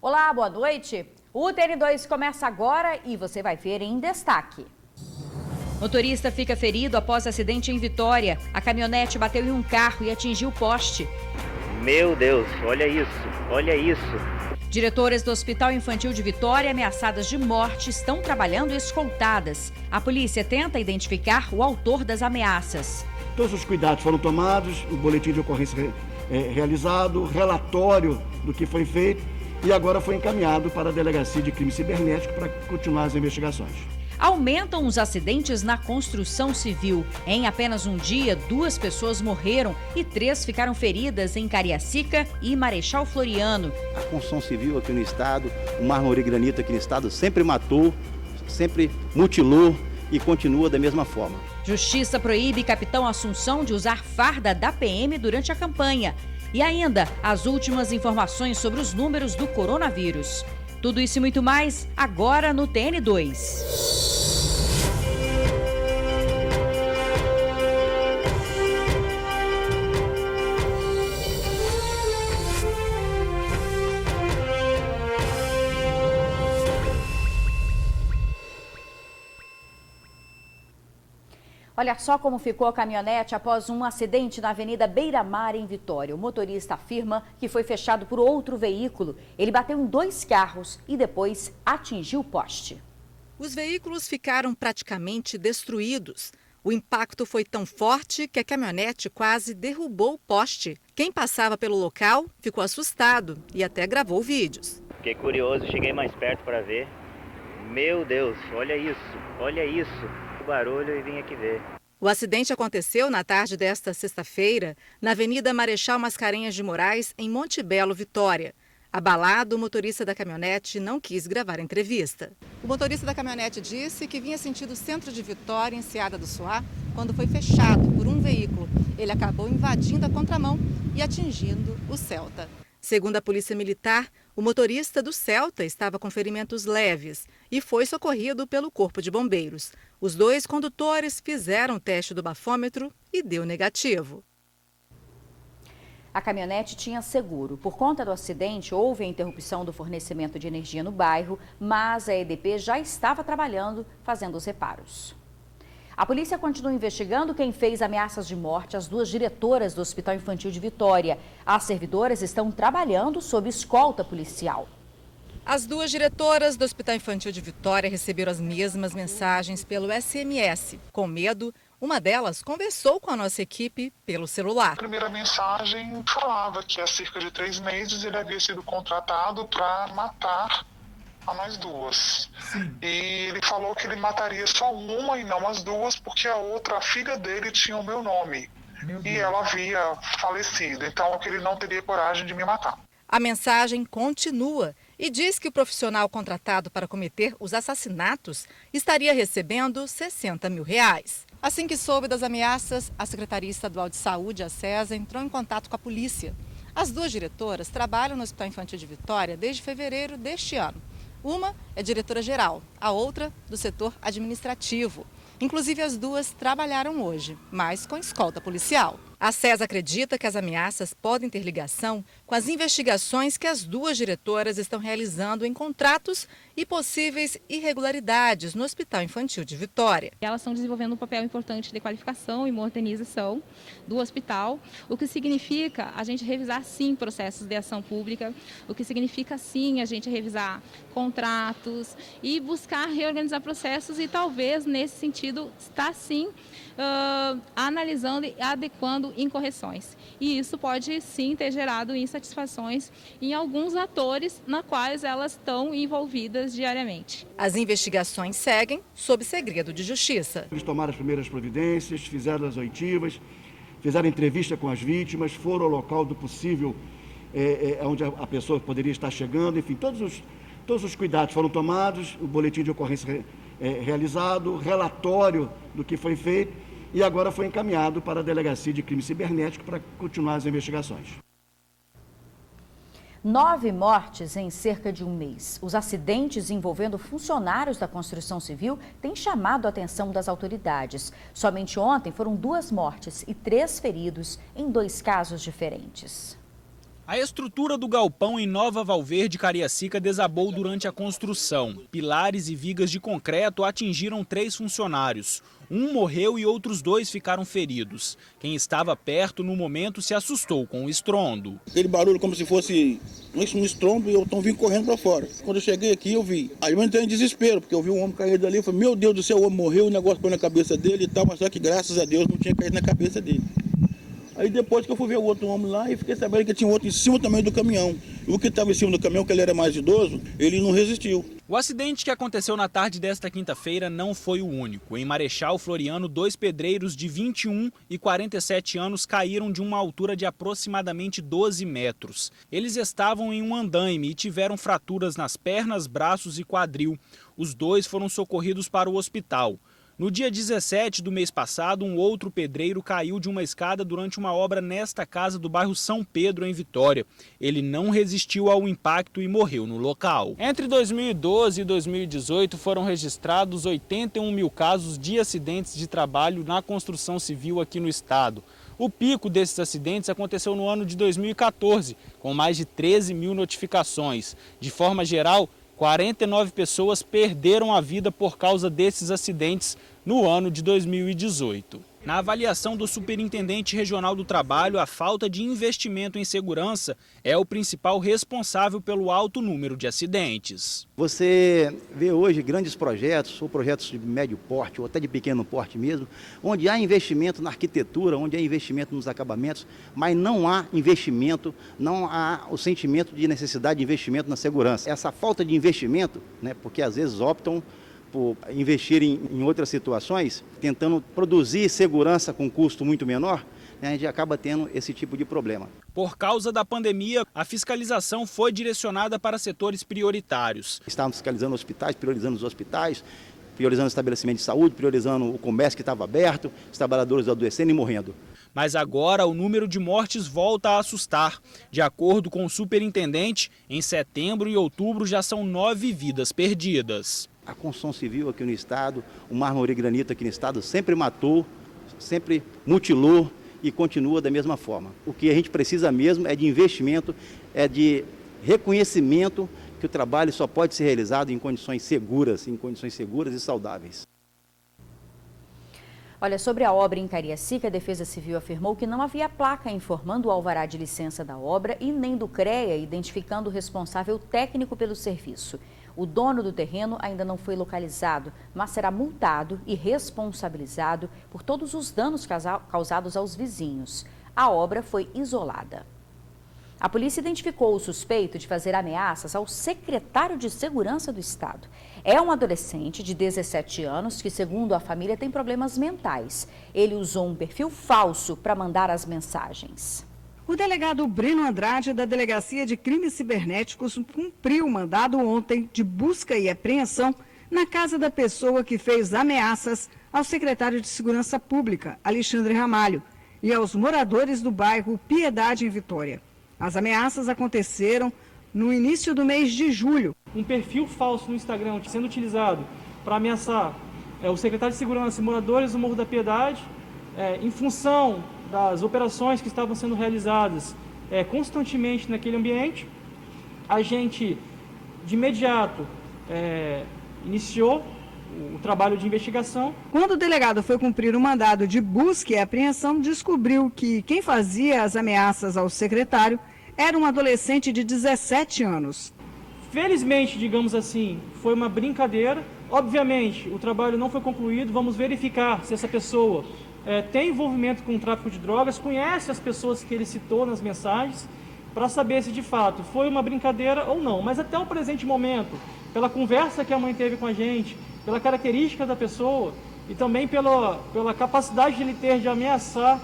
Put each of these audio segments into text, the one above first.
Olá, boa noite. O TN2 começa agora e você vai ver em destaque. Motorista fica ferido após acidente em Vitória. A caminhonete bateu em um carro e atingiu o poste. Meu Deus, olha isso, olha isso. Diretoras do Hospital Infantil de Vitória, ameaçadas de morte, estão trabalhando escoltadas. A polícia tenta identificar o autor das ameaças. Todos os cuidados foram tomados, o boletim de ocorrência realizado, relatório do que foi feito e agora foi encaminhado para a Delegacia de Crime Cibernético para continuar as investigações. Aumentam os acidentes na construção civil. Em apenas um dia, 2 pessoas morreram e 3 ficaram feridas em Cariacica e Marechal Floriano. A construção civil aqui no estado, o mármore e granito aqui no estado sempre matou, sempre mutilou e continua da mesma forma. Justiça proíbe capitão Assunção de usar farda da PM durante a campanha. E ainda, as últimas informações sobre os números do coronavírus. Tudo isso e muito mais, agora no TN2. Olha só como ficou a caminhonete após um acidente na Avenida Beira-Mar, em Vitória. O motorista afirma que foi fechado por outro veículo. Ele bateu em 2 carros e depois atingiu o poste. Os veículos ficaram praticamente destruídos. O impacto foi tão forte que a caminhonete quase derrubou o poste. Quem passava pelo local ficou assustado e até gravou vídeos. Fiquei curioso, cheguei mais perto para ver. Meu Deus, olha isso, olha isso. Barulho e vim aqui ver. O acidente aconteceu na tarde desta sexta-feira, na Avenida Marechal Mascarenhas de Moraes, em Monte Belo, Vitória. Abalado, o motorista da caminhonete não quis gravar a entrevista. O motorista da caminhonete disse que vinha sentido centro de Vitória, em Seada do Suá, quando foi fechado por um veículo. Ele acabou invadindo a contramão e atingindo o Celta. Segundo a Polícia Militar, o motorista do Celta estava com ferimentos leves e foi socorrido pelo Corpo de Bombeiros. Os 2 condutores fizeram o teste do bafômetro e deu negativo. A caminhonete tinha seguro. Por conta do acidente, houve a interrupção do fornecimento de energia no bairro, mas a EDP já estava trabalhando, fazendo os reparos. A polícia continua investigando quem fez ameaças de morte às 2 diretoras do Hospital Infantil de Vitória. As servidoras estão trabalhando sob escolta policial. As 2 diretoras do Hospital Infantil de Vitória receberam as mesmas mensagens pelo SMS. Com medo, uma delas conversou com a nossa equipe pelo celular. A primeira mensagem falava que há cerca de 3 meses ele havia sido contratado para matar a nós 2. Sim. E ele falou que ele mataria só uma e não as 2, porque a outra, a filha dele, tinha o meu nome. E ela havia falecido, então que ele não teria coragem de me matar. A mensagem continua e diz que o profissional contratado para cometer os assassinatos estaria recebendo R$60 mil. Assim que soube das ameaças, a Secretaria Estadual de Saúde, a SESA, entrou em contato com a polícia. As 2 diretoras trabalham no Hospital Infantil de Vitória desde fevereiro deste ano. Uma é diretora-geral, a outra do setor administrativo. Inclusive, as 2 trabalharam hoje, mas com escolta policial. A SESA acredita que as ameaças podem ter ligação com as investigações que as 2 diretoras estão realizando em contratos e possíveis irregularidades no Hospital Infantil de Vitória. Elas estão desenvolvendo um papel importante de qualificação e modernização do hospital, o que significa a gente revisar, sim, processos de ação pública, o que significa, sim, a gente revisar contratos e buscar reorganizar processos e talvez, nesse sentido, estar, sim, analisando e adequando incorreções. E isso pode, sim, ter gerado insatisfações em alguns atores na quais elas estão envolvidas diariamente. As investigações seguem sob segredo de justiça. Eles tomaram as primeiras providências, fizeram as oitivas, fizeram entrevista com as vítimas, foram ao local do possível, onde a pessoa poderia estar chegando, enfim, todos os cuidados foram tomados, o boletim de ocorrência realizado, relatório do que foi feito e agora foi encaminhado para a Delegacia de Crime Cibernético para continuar as investigações. 9 mortes em cerca de um mês. Os acidentes envolvendo funcionários da construção civil têm chamado a atenção das autoridades. Somente ontem foram 2 mortes e 3 feridos em 2 casos diferentes. A estrutura do galpão em Nova Valverde, Cariacica, desabou durante a construção. Pilares e vigas de concreto atingiram 3 funcionários. Um morreu e outros 2 ficaram feridos. Quem estava perto no momento se assustou com o estrondo. Aquele barulho como se fosse um estrondo e eu estou vindo correndo para fora. Quando eu cheguei aqui eu vi. Aí eu entrei em desespero, porque eu vi um homem cair dali. Eu falei, meu Deus do céu, o homem morreu, o negócio caiu na cabeça dele e tal, mas só que graças a Deus não tinha caído na cabeça dele. Aí depois que eu fui ver o outro homem lá, e fiquei sabendo que tinha outro em cima também do caminhão. E o que estava em cima do caminhão, que ele era mais idoso, ele não resistiu. O acidente que aconteceu na tarde desta quinta-feira não foi o único. Em Marechal Floriano, 2 pedreiros de 21 e 47 anos caíram de uma altura de aproximadamente 12 metros. Eles estavam em um andaime e tiveram fraturas nas pernas, braços e quadril. Os 2 foram socorridos para o hospital. No dia 17 do mês passado, um outro pedreiro caiu de uma escada durante uma obra nesta casa do bairro São Pedro, em Vitória. Ele não resistiu ao impacto e morreu no local. Entre 2012 e 2018 foram registrados 81 mil casos de acidentes de trabalho na construção civil aqui no estado. O pico desses acidentes aconteceu no ano de 2014, com mais de 13 mil notificações. De forma geral, 49 pessoas perderam a vida por causa desses acidentes no ano de 2018. Na avaliação do Superintendente Regional do Trabalho, a falta de investimento em segurança é o principal responsável pelo alto número de acidentes. Você vê hoje grandes projetos, ou projetos de médio porte, ou até de pequeno porte mesmo, onde há investimento na arquitetura, onde há investimento nos acabamentos, mas não há investimento, não há o sentimento de necessidade de investimento na segurança. Essa falta de investimento, porque às vezes optam por investir em outras situações, tentando produzir segurança com custo muito menor, a gente acaba tendo esse tipo de problema. Por causa da pandemia, a fiscalização foi direcionada para setores prioritários. Estávamos fiscalizando hospitais, priorizando os hospitais, priorizando o estabelecimento de saúde, priorizando o comércio que estava aberto, os trabalhadores adoecendo e morrendo. Mas agora o número de mortes volta a assustar. De acordo com o superintendente, em setembro e outubro já são 9 vidas perdidas. A construção civil aqui no estado, o mármore e granito aqui no estado sempre matou, sempre mutilou e continua da mesma forma. O que a gente precisa mesmo é de investimento, é de reconhecimento que o trabalho só pode ser realizado em condições seguras e saudáveis. Olha, sobre a obra em Cariacica, a Defesa Civil afirmou que não havia placa informando o alvará de licença da obra e nem do CREA identificando o responsável técnico pelo serviço. O dono do terreno ainda não foi localizado, mas será multado e responsabilizado por todos os danos causados aos vizinhos. A obra foi isolada. A polícia identificou o suspeito de fazer ameaças ao secretário de Segurança do Estado. É um adolescente de 17 anos que, segundo a família, tem problemas mentais. Ele usou um perfil falso para mandar as mensagens. O delegado Breno Andrade, da Delegacia de Crimes Cibernéticos, cumpriu o mandado ontem de busca e apreensão na casa da pessoa que fez ameaças ao secretário de Segurança Pública, Alexandre Ramalho, e aos moradores do bairro Piedade, em Vitória. As ameaças aconteceram no início do mês de julho. Um perfil falso no Instagram sendo utilizado para ameaçar o secretário de Segurança e moradores do Morro da Piedade, em função das operações que estavam sendo realizadas constantemente naquele ambiente. A gente, de imediato, iniciou o trabalho de investigação. Quando o delegado foi cumprir o mandado de busca e apreensão, descobriu que quem fazia as ameaças ao secretário era um adolescente de 17 anos. Felizmente, digamos assim, foi uma brincadeira. Obviamente, o trabalho não foi concluído. Vamos verificar se essa pessoa tem envolvimento com o tráfico de drogas, conhece as pessoas que ele citou nas mensagens, para saber se de fato foi uma brincadeira ou não. Mas até o presente momento, pela conversa que a mãe teve com a gente, pela característica da pessoa e também pela capacidade de ele ter de ameaçar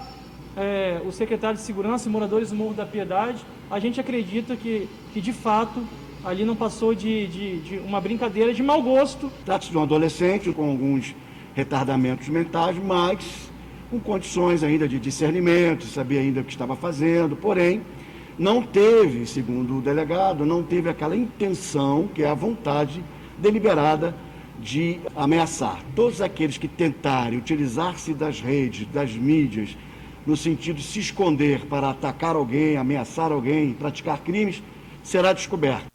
o secretário de Segurança e moradores do Morro da Piedade, a gente acredita que de fato ali não passou de uma brincadeira de mau gosto. Trata-se de um adolescente com alguns retardamentos mentais, mas com condições ainda de discernimento, sabia ainda o que estava fazendo, porém não teve, segundo o delegado, não teve aquela intenção, que é a vontade deliberada de ameaçar. Todos aqueles que tentarem utilizar-se das redes, das mídias, no sentido de se esconder para atacar alguém, ameaçar alguém, praticar crimes, será descoberto.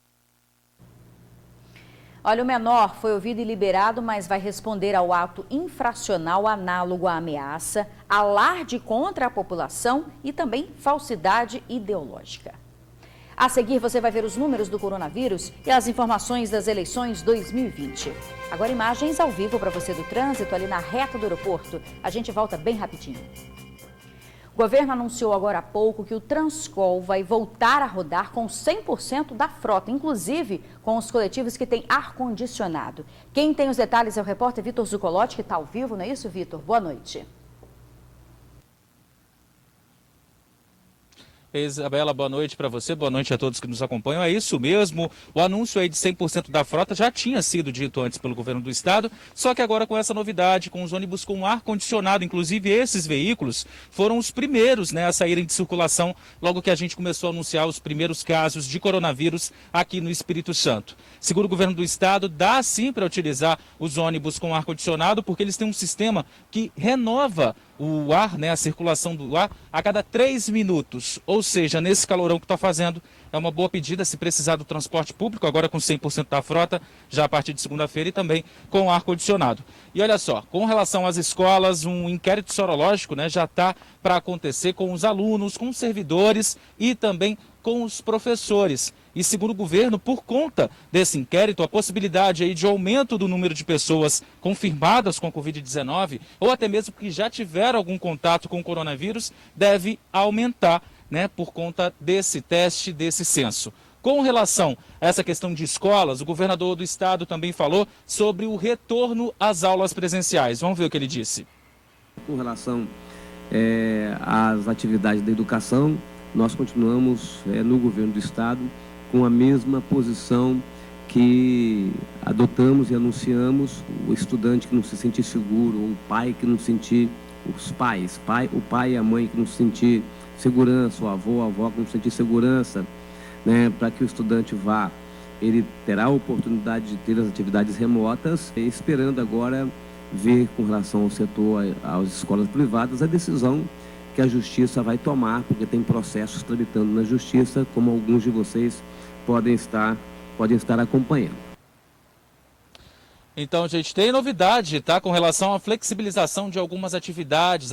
Olha, o menor foi ouvido e liberado, mas vai responder ao ato infracional análogo à ameaça, alarde contra a população e também falsidade ideológica. A seguir, você vai ver os números do coronavírus e as informações das eleições 2020. Agora, imagens ao vivo para você do trânsito ali na reta do aeroporto. A gente volta bem rapidinho. O governo anunciou agora há pouco que o Transcol vai voltar a rodar com 100% da frota, inclusive com os coletivos que têm ar-condicionado. Quem tem os detalhes é o repórter Vitor Zucolotti, que está ao vivo, não é isso, Vitor? Boa noite. Isabela, boa noite para você, boa noite a todos que nos acompanham. É isso mesmo, o anúncio aí de 100% da frota já tinha sido dito antes pelo governo do estado, só que agora com essa novidade, com os ônibus com ar-condicionado, inclusive esses veículos foram os primeiros, a saírem de circulação logo que a gente começou a anunciar os primeiros casos de coronavírus aqui no Espírito Santo. Segundo o governo do estado, dá sim para utilizar os ônibus com ar-condicionado, porque eles têm um sistema que renova o ar, a circulação do ar, a cada 3 minutos. Ou seja, nesse calorão que está fazendo, é uma boa pedida se precisar do transporte público, agora com 100% da frota, já a partir de segunda-feira e também com ar-condicionado. E olha só, com relação às escolas, um inquérito sorológico já está para acontecer com os alunos, com os servidores e também com os professores. E segundo o governo, por conta desse inquérito, a possibilidade aí de aumento do número de pessoas confirmadas com a Covid-19 ou até mesmo que já tiveram algum contato com o coronavírus deve aumentar, por conta desse teste, desse censo. Com relação a essa questão de escolas, o governador do estado também falou sobre o retorno às aulas presenciais. Vamos ver o que ele disse. Com relação às atividades da educação, nós continuamos no governo do estado com a mesma posição que adotamos e anunciamos. O estudante que não se sentir seguro, o pai que não sentir, os pais, o pai e a mãe que não sentir segurança, o avô, a avó que não sentir segurança, para que o estudante vá, ele terá a oportunidade de ter as atividades remotas, esperando agora ver com relação ao setor, às escolas privadas, a decisão que a Justiça vai tomar, porque tem processos tramitando na Justiça, como alguns de vocês podem estar acompanhando. Então, gente, tem novidade, com relação à flexibilização de algumas atividades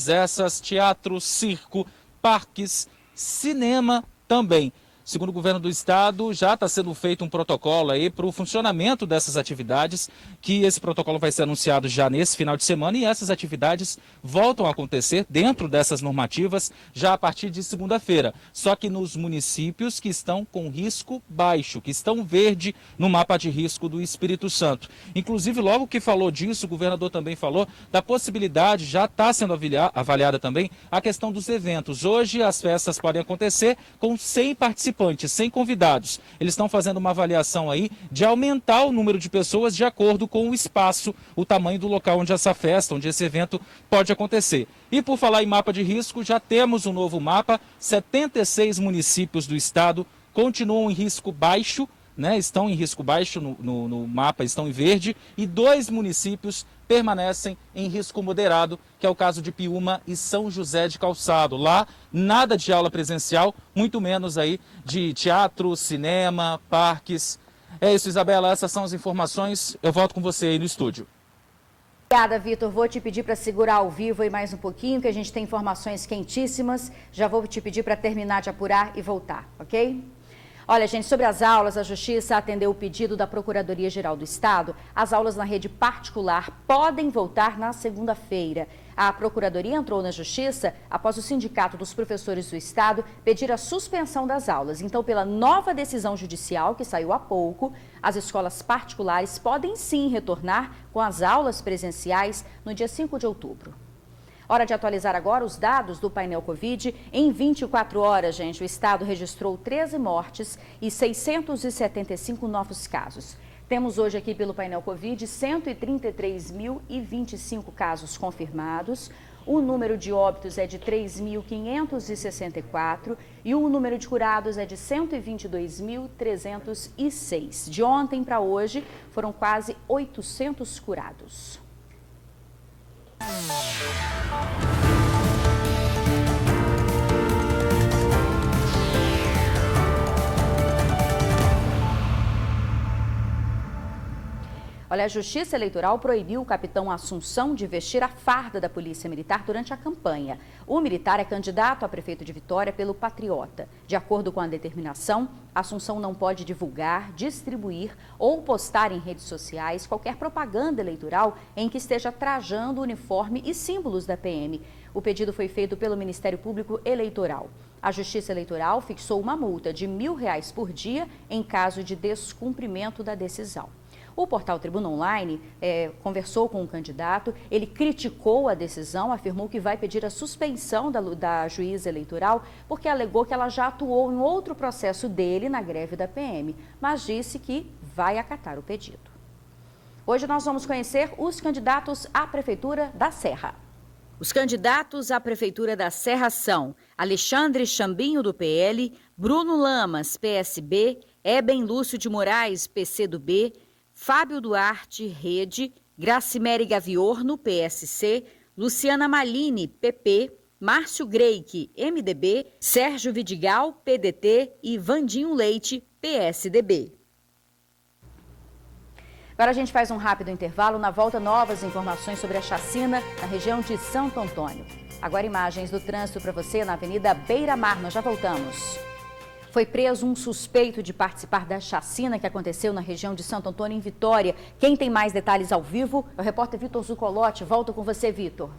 essas, teatro, circo, parques, cinema também. Segundo o governo do estado, já está sendo feito um protocolo aí para o funcionamento dessas atividades, que esse protocolo vai ser anunciado já nesse final de semana e essas atividades voltam a acontecer dentro dessas normativas já a partir de segunda-feira. Só que nos municípios que estão com risco baixo, que estão verde no mapa de risco do Espírito Santo. Inclusive, logo que falou disso, o governador também falou da possibilidade, já está sendo avaliada também, a questão dos eventos. Hoje as festas podem acontecer com 100 participantes, sem convidados. Eles estão fazendo uma avaliação aí de aumentar o número de pessoas de acordo com o espaço, o tamanho do local onde essa festa, onde esse evento pode acontecer. E por falar em mapa de risco, já temos um novo mapa. 76 municípios do estado continuam em risco baixo, estão em risco baixo no mapa, estão em verde, e 2 municípios permanecem em risco moderado, que é o caso de Piúma e São José de Calçado. Lá, nada de aula presencial, muito menos aí de teatro, cinema, parques. É isso, Isabela, essas são as informações. Eu volto com você aí no estúdio. Obrigada, Vitor. Vou te pedir para segurar ao vivo aí mais um pouquinho, que a gente tem informações quentíssimas. Já vou te pedir para terminar de apurar e voltar, ok? Olha, gente, sobre as aulas, a Justiça atendeu o pedido da Procuradoria-Geral do Estado. As aulas na rede particular podem voltar na segunda-feira. A Procuradoria entrou na Justiça após o Sindicato dos Professores do Estado pedir a suspensão das aulas. Então, pela nova decisão judicial que saiu há pouco, as escolas particulares podem sim retornar com as aulas presenciais no dia 5 de outubro. Hora de atualizar agora os dados do painel Covid. Em 24 horas, gente, o estado registrou 13 mortes e 675 novos casos. Temos hoje aqui pelo painel Covid 133.025 casos confirmados. O número de óbitos é de 3.564 e o número de curados é de 122.306. De ontem para hoje, foram quase 800 curados. Olha, a Justiça Eleitoral proibiu o capitão Assunção de vestir a farda da Polícia Militar durante a campanha. O militar é candidato a prefeito de Vitória pelo Patriota. De acordo com a determinação, Assunção não pode divulgar, distribuir ou postar em redes sociais qualquer propaganda eleitoral em que esteja trajando o uniforme e símbolos da PM. O pedido foi feito pelo Ministério Público Eleitoral. A Justiça Eleitoral fixou uma multa de R$1.000 por dia em caso de descumprimento da decisão. O portal Tribuna Online conversou com o candidato, ele criticou a decisão, afirmou que vai pedir a suspensão da juíza eleitoral porque alegou que ela já atuou em outro processo dele na greve da PM, mas disse que vai acatar o pedido. Hoje nós vamos conhecer os candidatos à Prefeitura da Serra. Os candidatos à Prefeitura da Serra são Alexandre Chambinho, do PL, Bruno Lamas, PSB, Eben Lúcio de Moraes, PCdoB, Fábio Duarte, Rede, Gracimere Gaviorno, PSC, Luciana Malini, PP, Márcio Greike, MDB, Sérgio Vidigal, PDT e Vandinho Leite, PSDB. Agora a gente faz um rápido intervalo. Na volta, novas informações sobre a chacina na região de Santo Antônio. Agora imagens do trânsito para você na Avenida Beira Mar. Nós já voltamos. Foi preso um suspeito de participar da chacina que aconteceu na região de Santo Antônio, em Vitória. Quem tem mais detalhes ao vivo é o repórter Vitor Zucolotti. Volto com você, Vitor.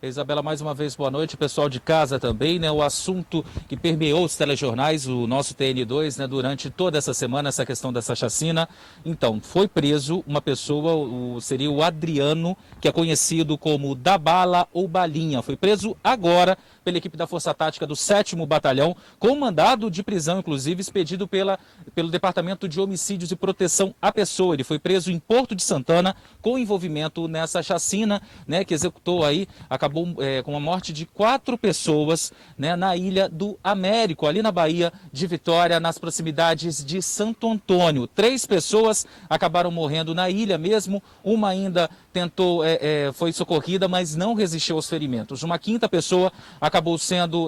Isabela, mais uma vez, boa noite. Pessoal de casa também, né? O assunto que permeou os telejornais, o nosso TN2, né? Durante toda essa semana, essa questão dessa chacina. Então, foi preso uma pessoa, seria o Adriano, que é conhecido como Da Bala ou Balinha. Foi preso agora pela equipe da Força Tática do 7º Batalhão, com mandado de prisão, inclusive, expedido pelo Departamento de Homicídios e Proteção à Pessoa. Ele foi preso em Porto de Santana com envolvimento nessa chacina, né? Que executou aí, acabou com a morte de 4 pessoas, né, na Ilha do Américo, ali na Bahia de Vitória, nas proximidades de Santo Antônio. 3 pessoas acabaram morrendo na ilha mesmo, uma ainda foi socorrida, mas não resistiu aos ferimentos. Uma 5ª pessoa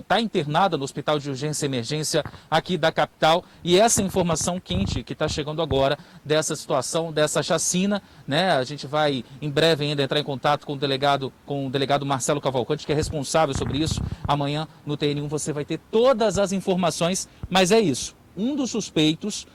está internada no Hospital de Urgência e Emergência aqui da capital, e essa informação quente que está chegando agora dessa situação, dessa chacina, né? A gente vai em breve ainda entrar em contato com o delegado Marcelo Cavalcante, que é responsável sobre isso. Amanhã no TN1 você vai ter todas as informações, mas é isso. Um dos suspeitos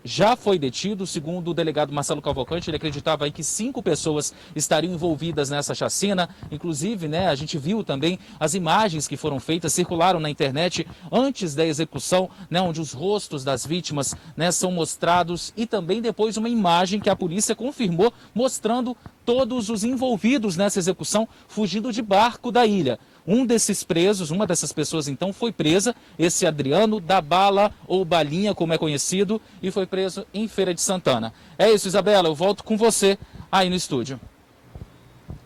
já foi detido, segundo o delegado Marcelo Cavalcante. Ele acreditava aí que 5 pessoas estariam envolvidas nessa chacina. Inclusive, né, a gente viu também as imagens que foram feitas, circularam na internet antes da execução, né, onde os rostos das vítimas, né, são mostrados, e também depois uma imagem que a polícia confirmou, mostrando todos os envolvidos nessa execução fugindo de barco da ilha. Um desses presos, uma dessas pessoas então foi presa, esse Adriano Da Bala ou Balinha, como é conhecido, e foi preso em Feira de Santana. É isso, Isabela, eu volto com você aí no estúdio.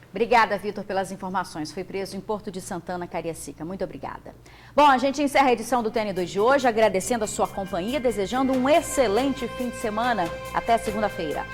Obrigada, Vitor, pelas informações. Foi preso em Porto de Santana, Cariacica. Muito obrigada. Bom, a gente encerra a edição do TN2 de hoje, agradecendo a sua companhia, desejando um excelente fim de semana. Até segunda-feira.